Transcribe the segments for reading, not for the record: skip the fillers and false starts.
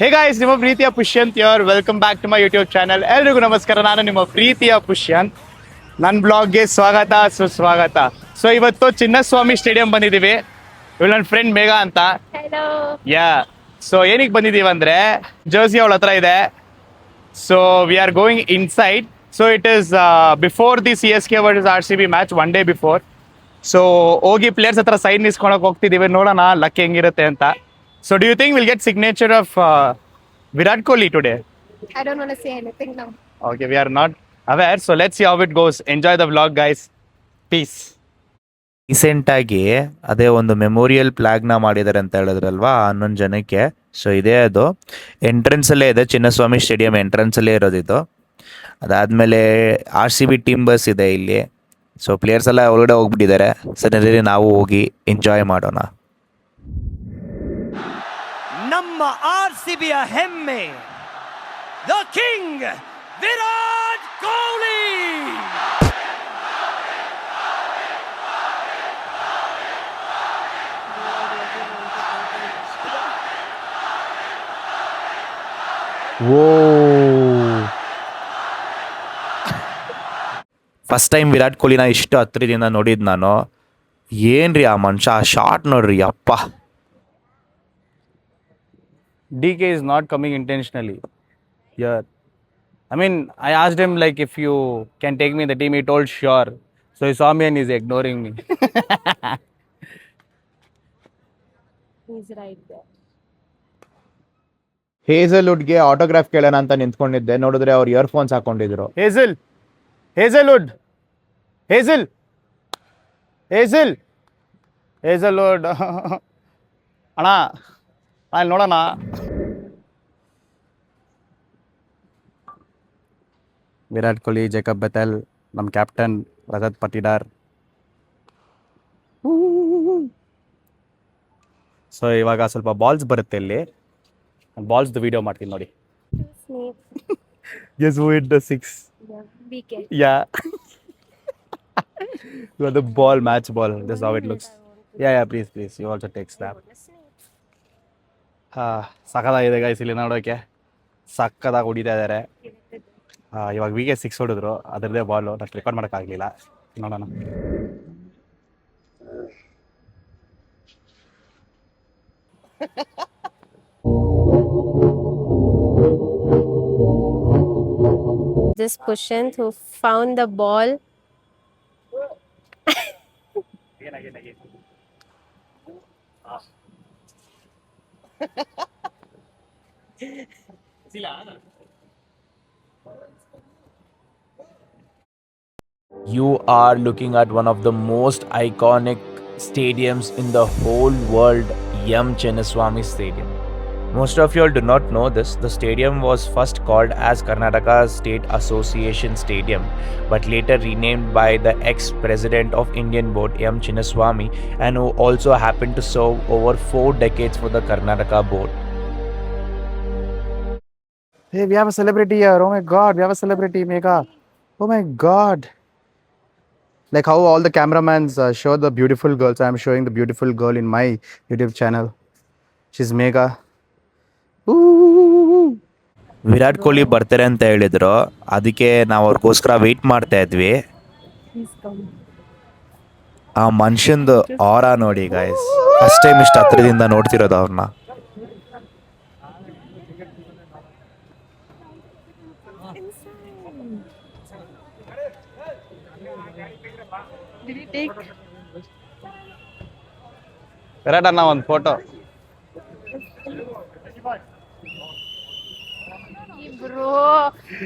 ಹೇ guys, ನಿಮ್ಮ ಪ್ರೀತಿಯ ಪುಷ್ಯಂತ್ ಯರ್. Welcome back to my YouTube channel. ಎಲ್ರಿಗೂ ನಮಸ್ಕಾರ. ನಾನು ನಿಮ್ಮ ಪ್ರೀತಿಯ ಪುಷ್ಯಂತ್. ನನ್ನ ಬ್ಲಾಗ್ಗೆ ಸ್ವಾಗತ ಸುಸ್ವಾಗತ. ಸೊ ಇವತ್ತು ಚಿನ್ನಸ್ವಾಮಿ ಸ್ಟೇಡಿಯಂ ಬಂದಿದ್ದೀವಿ. ಇವಳು ನನ್ನ ಫ್ರೆಂಡ್ ಮೇಘಾ ಅಂತ. ಯಾ, ಸೊ ಏನಕ್ಕೆ ಬಂದಿದ್ದೀವಿ ಅಂದರೆ ಜರ್ಸಿ ಅವಳ ಹತ್ರ ಇದೆ. So we are going inside. So it is before the CSK versus RCB match, one day before. So ಹೋಗಿ ಪ್ಲೇಯರ್ಸ್ ಹತ್ರ ಸೈನ್ ಇಸ್ಕೊಳಕ್ಕೆ ಹೋಗ್ತಿದ್ದೀವಿ. ನೋಡೋಣ ಲಕ್ ಹೆಂಗಿರುತ್ತೆ ಅಂತ. So do you think we'll get signature of Virat Kohli today? I don't want to say anything now. Okay, we are not aware. So let's see how it goes. Enjoy the vlog, guys. Peace. ರೀಸೆಂಟಾಗಿ ಅದೇ ಒಂದು memorial ಫ್ಲಾಗ್ನ ಮಾಡಿದ್ದಾರೆ ಅಂತ ಹೇಳಿದ್ರಲ್ವಾ 11 ಜನಕ್ಕೆ. So ಇದೇ ಅದು ಎಂಟ್ರೆನ್ಸಲ್ಲೇ ಇದೆ, Chinnaswamy stadium ಎಂಟ್ರೆನ್ಸಲ್ಲೇ ಇರೋದಿದ್ದು. ಅದಾದಮೇಲೆ RCB ಟೀಮ್ ಬಸ್ ಇದೆ ಇಲ್ಲಿ. ಸೊ ಪ್ಲೇಯರ್ಸ್ ಎಲ್ಲ ಒಳಗಡೆ ಹೋಗ್ಬಿಟ್ಟಿದ್ದಾರೆ. ಸರಿ, ನಾವು ಹೋಗಿ ಎಂಜಾಯ್ ಮಾಡೋಣ. ನಮ್ಮ RCBಯ ಹೆಮ್ಮೆ, the king Virat Kohli. First time Virat ಕೊಹ್ಲಿನ ಇಷ್ಟು ಹತ್ತಿರದಿಂದ ನೋಡಿದ್ದು ನಾನು. ಏನ್ರಿ ಆ ಮನುಷ್ಯ, ಆ ಶಾಟ್ ನೋಡ್ರಿ, ಅಪ್ಪ. DK is not coming intentionally. Yeah. I mean, I asked him like if you can take me in the team. He told sure. So he saw me and he's ignoring me. He's right there. ಹೇಸಲ್ವುಡ್ಗೆ autograph ಕೇಳೋಣ ಅಂತ ನಿಂತ್ಕೊಂಡಿದ್ದೆ. ನೋಡಿದ್ರೆ ಅವ್ರು earphones ಹಾಕೊಂಡಿದ್ರು. Hazlewood ಅಣ್ಣ ಅಲ್ಲಿ ನೋಡೋಣ. Virat Kohli, Jacob Bethell, ನಮ್ಮ captain Rajat Patidar. So ಇವಾಗ ಸ್ವಲ್ಪ ಬಾಲ್ಸ್ ಬರುತ್ತೆ ಇಲ್ಲಿ. ಬಾಲ್ಸ್ದು ವಿಡಿಯೋ ಮಾಡ್ತೀನಿ ನೋಡಿ. Yes, who hit the 6? Yeah, BK. Yeah. You are the ball, match ball. This is how it looks. Yeah, please. You also take snap. ಸಕ್ಕದಾಗಿದೆ ಗೈಸ್, ಇಲ್ಲಿ ನೋಡೋಕ್ಕೆ ಸಕ್ಕದಾಗಿ ಹೊಡಿತಾ ಇದ್ದಾರೆ. ಇವಾಗ ವಿಕೆ 6 ಹೊಡಿದ್ರು, ಅದರದ್ದೇ ಬಾಲು. ನಾನು ರೆಕಾರ್ಡ್ ಮಾಡೋಕ್ಕಾಗಲಿಲ್ಲ. ನೋಡೋಣ. This Pushant who found the ball. Again. You are looking at one of the most iconic stadiums in the whole world, M. Chinnaswamy Stadium. Most of you all do not know this. The stadium was first called as Karnataka State Association Stadium, but later renamed by the ex-president of Indian board, M. Chinnaswamy, and who also happened to serve over 4 decades for the Karnataka board. Hey, we have a celebrity here. Oh my God, we have a celebrity, Megha. Oh my God. Like how all the cameramen show the beautiful girls, I am showing the beautiful girl in my YouTube channel. She's Megha. Virat Kohli ಬರ್ತಾರೆ ಅಂತ ಹೇಳಿದ್ರು, ಅದಕ್ಕೆ ನಾವು ಅವ್ರಿಗೋಸ್ಕರ weight ಮಾಡ್ತಾ ಇದ್ವಿ. ಆ ಮನುಷ್ಯಂದು ಆರಾ ನೋಡಿ ಗೈಸ್, ಫಸ್ಟ್ ಟೈಮ್ ಇಷ್ಟು ಹತ್ರದಿಂದ ನೋಡ್ತಿರೋದು ಅವ್ರನ್ನ. Did he take? ವಿರಾಟ್ ಅಣ್ಣ ಒಂದು photo. Bro,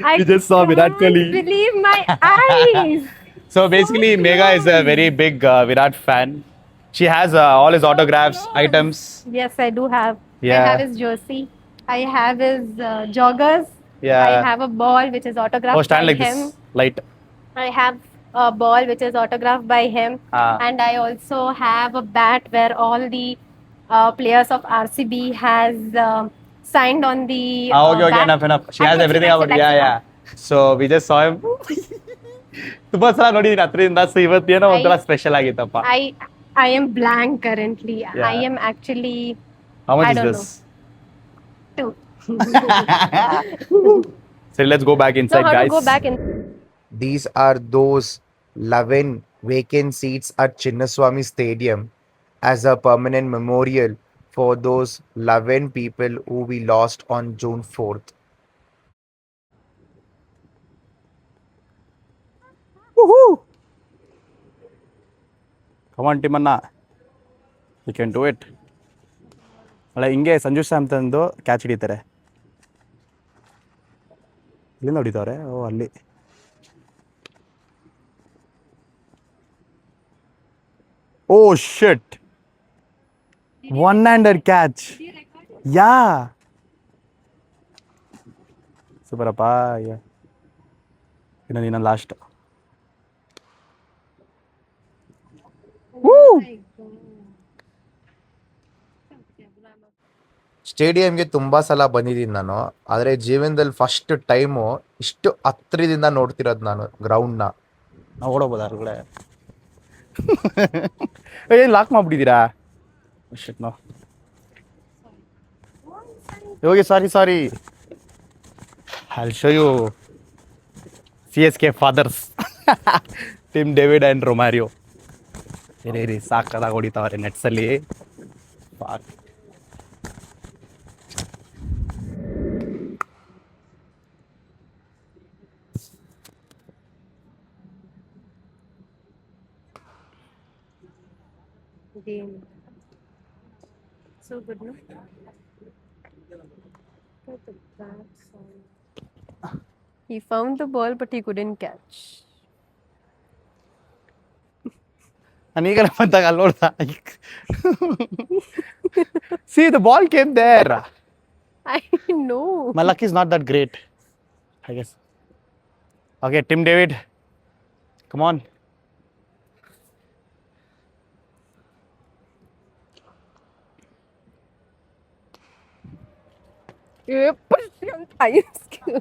I You just saw Virat Kohli. can't believe my eyes. So basically, Megha is a very big Virat fan. She has all his autographs, items. Yes, I do have. Yeah. I have his jersey. I have his joggers. Yeah. I have a ball which is autographed Oh, stand by like him. this. Light. I have a ball which is autographed by him. And I also have a bat where all the players of RCB has signed on the Okay, bat. enough. She has That's everything it, about that's it. yeah. So we just saw him. ತುಂಬಾ ಸಲ ನೋಡಿದೀನಿ ಹತ್ರದಿಂದ. So ಇವತ್ತೇನೋ ಒಂಥರ special ಆಗಿತ್ತಪ್ಪ. I am blank currently. Yeah. I am actually. How much I is don't this? know. 2. So let's go back So inside, how guys. to go back in? These are those 11 vacant seats at Chinnaswamy Stadium as a permanent memorial for those 11 people who we lost on June 4th. Woohoo! Come on, Timanna. You can do it. ಅಲ್ಲ ಹಿಂಗೆ Sanju ಸ್ಯಾಮ್ಸನ್ದು catch ಹಿಡಿತಾರೆ. ಎಲ್ಲಿಂದ ಹೊಡಿತಾವ್ರೆ? ಓ ಅಲ್ಲಿ. ಓ ಶಿಟ್, one-hander catch. ಯಾ ಸೂಪರಪ್ಪ. ಇನ್ನೊಂದು last. ಸ್ಟೇಡಿಯಂಗೆ ತುಂಬ ಸಲ ಬಂದಿದ್ದೀನಿ ನಾನು, ಆದರೆ ಜೀವನದಲ್ಲಿ ಫಸ್ಟ್ ಟೈಮು ಇಷ್ಟು ಹತ್ತಿರದಿಂದ ನೋಡ್ತಿರೋದು ನಾನು ಗ್ರೌಂಡ್ನ. ನಾವು ಓಡೋಬೋದ ಅಲ್ಗಡೆ? ಏನು ಲಾಕ್ ಮಾಡಿಬಿಟ್ಟಿದ್ದೀರಾ? Shit no. ಹೋಗಿ, sorry. I'll show you CSK fathers. Tim David and Romario. ರೀ ಸಾಕಾದಾಗ ಹೊಡಿತಾವ್ರೆ ನೆಟ್ಸಲ್ಲಿ. Game. So good, no? He found the ball, but he couldn't catch. ನಾನು ಈಗಲೇ ಬಂದಾಗ ಅಲ್ಲಿ ನೋಡ್ದ. See, the ball came there. I know. My luck is not that great, I guess. Okay, Tim David, come on. Time skill.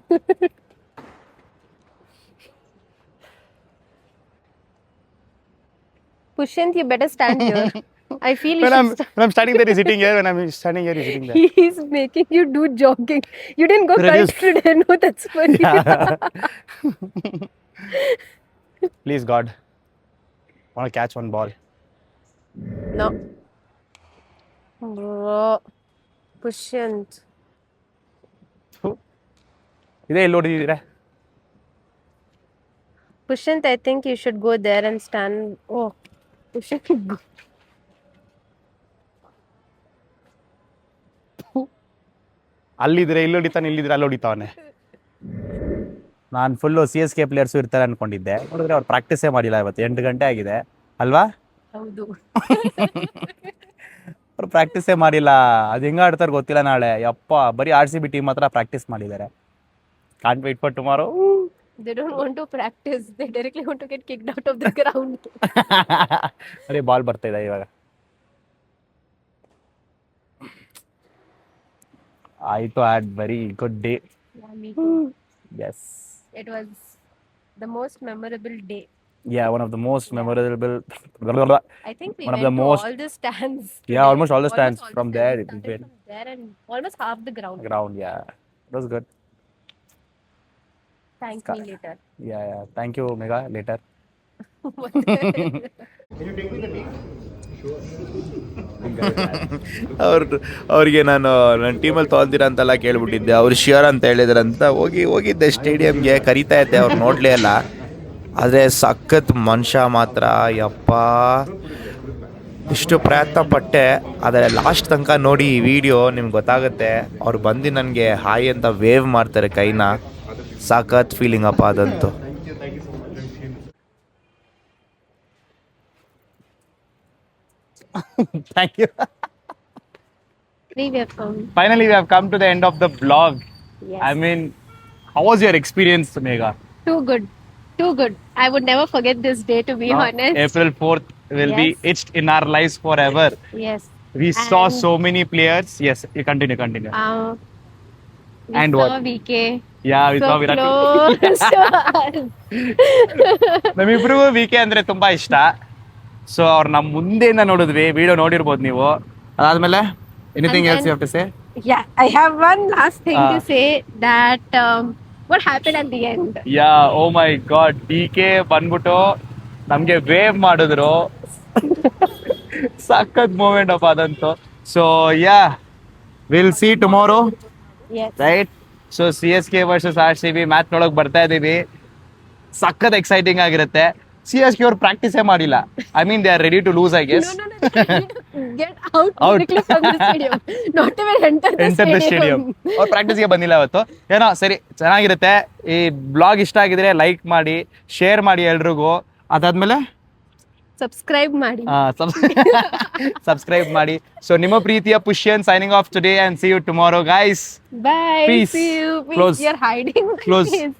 Pushant, you better stand here. I feel When you should I'm standing there, he's sitting here. When I'm standing here, he's sitting there. He's making you do jogging. You didn't go Reduce. kites today. No, that's funny. Please, God. I want to catch one ball. No. Bro. Pushant. ಇದೇ ಎಲ್ಲಿ ಹೊಡಿದಿದ್ದೀರಾ? Pushant, I think you should go there and stand. Oh, Pushant. ಅಲ್ಲಿದ್ರೆ ಇಲ್ಲಿ ಹೊಡಿತಾನೆ, ಇಲ್ಲಿದ್ರೆ ಅಲ್ಲಿ ಹೊಡಿತಾವನೆ. ನಾನು full CSK players ಇರ್ತಾರೆ ಅನ್ಕೊಂಡಿದ್ದೆ. ನೋಡಿದ್ರೆ ಅವ್ರು ಪ್ರಾಕ್ಟೀಸೇ ಮಾಡಿಲ್ಲ ಇವತ್ತು. 8 ಗಂಟೆ ಆಗಿದೆ ಅಲ್ವಾ? ಹೌದು. ಅವ್ರು ಪ್ರಾಕ್ಟೀಸೇ ಮಾಡಿಲ್ಲ. ಅದು ಹೆಂಗೆ ಆಡ್ತಾರೆ ಗೊತ್ತಿಲ್ಲ ನಾಳೆ. ಯಪ್ಪ, ಬರೀ RCB ಟೀಮ್ ಮಾತ್ರ ಪ್ರಾಕ್ಟೀಸ್ ಮಾಡಿದ್ದಾರೆ. Can't wait for tomorrow. They don't want to practice. They directly want to get kicked out of the ground. ಅದೇ ಬಾಲ್ ಬರ್ತಾ ಇದೆ ಇವಾಗ. I had very good day. Yeah, me too. Yes. It was the most memorable day. Yeah, one of the most memorable. I think we One of went the to most- all the stands. Yeah, today. almost all the stands. all the From there, stands it started went. from there and almost half the ground. Ground, yeah. It was good. Thank me later. Yeah. Thank you, Mega. Later. ಅವ್ರಿಗೆ ನಾನು ನನ್ನ ಟೀಮಲ್ಲಿ ತೊಗೊಂತೀರ ಅಂತೆಲ್ಲ ಕೇಳ್ಬಿಟ್ಟಿದ್ದೆ. ಅವ್ರು sure ಅಂತ ಹೇಳಿದ್ರಂತ ಹೋಗಿದ್ದೆ ಸ್ಟೇಡಿಯಂಗೆ. ಕರಿತಾ ಇದ್ದೆ, ಅವ್ರು ನೋಡಲೇ ಇಲ್ಲ. ಆದರೆ ಸಖತ್ ಮನುಷ್ಯ ಮಾತ್ರ, ಯಪ್ಪ ಇಷ್ಟು ಪ್ರಯತ್ನ ಪಟ್ಟೆ. ಆದರೆ ಲಾಸ್ಟ್ ತನಕ ನೋಡಿ ಈ ವಿಡಿಯೋ ನಿಮ್ಗೆ ಗೊತ್ತಾಗುತ್ತೆ. ಅವ್ರು ಬಂದು ನನಗೆ ಹಾಯ್ ಅಂತ ವೇವ್ ಮಾಡ್ತಾರೆ ಕೈನ. ಸಖತ್ ಫೀಲಿಂಗ್ ಅಪ್ಪ ಅದಂತೂ. Thank you. Finally, we have come to the end of the vlog. Yes. I mean, how was your experience, Megha? Too good. I would never forget this day, to be honest. April 4th will be Yes. etched in our lives forever. Yes. We saw And- so many players. Yes, you continue. We And saw what? VK. Yeah, we So saw Virat. close to us. ನಮ್ಮಿಬ್ರಿಗೂ VK ಅಂದ್ರೆ ತುಂಬಾ ಇಷ್ಟ. So ಅವ್ರು ನಮ್ಮ ಮುಂದೆಯಿಂದ ನೋಡಿದ್ವಿ. Video ನೋಡಿರ್ಬೋದು ನೀವು. ಅದಾದ್ಮೇಲೆ anything And else you have to say? Yeah, I have one last thing Ah. to say that what happened at the end. Yeah oh my God D K ಬಂದ್ಬಿಟ್ಟು ನಮ್ಗೆ ವೇವ್ ಮಾಡಿದ್ರು. ಸಖತ್ ಮೂಮೆಂಟ್ ಅಪ್ಪ ಅದಂತೂ. So yeah will see tomorrow Yes. Right. So C S K versus R C B match ನೋಡಕ್ ಬರ್ತಾ ಇದೀವಿ. ಸಖತ್ ಎಕ್ಸೈಟಿಂಗ್ ಆಗಿರುತ್ತೆ. ಸಿ ಎಸ್ ಕೆ ಅವ್ರು ಪ್ರಾಕ್ಟೀಸೇ ಮಾಡಿಲ್ಲ. I mean they are ready to lose I guess. No. You need to get out Out. quickly from the stadium. Not even enter the enter the stadium. ಅವ್ರು ಪ್ರಾಕ್ಟೀಸ್ಗೆ ಬಂದಿಲ್ಲ ಇವತ್ತು. ಏನೋ ಸರಿ ಚೆನ್ನಾಗಿರುತ್ತೆ. ಈ ಬ್ಲಾಗ್ ಇಷ್ಟ ಆಗಿದ್ರೆ ಲೈಕ್ ಮಾಡಿ, ಶೇರ್ ಮಾಡಿ ಎಲ್ರಿಗೂ. ಅದಾದ್ಮೇಲೆ Subscribe ಮಾಡಿ. ಸಬ್ಸ್ಕ್ರೈಬ್ ಮಾಡಿ. ಸೊ ನಿಮ್ಮ ಪ್ರೀತಿಯ Pushyan signing off today and see you tomorrow guys. Bye. Peace. See you. Peace. Close. You're hiding. Close. Peace.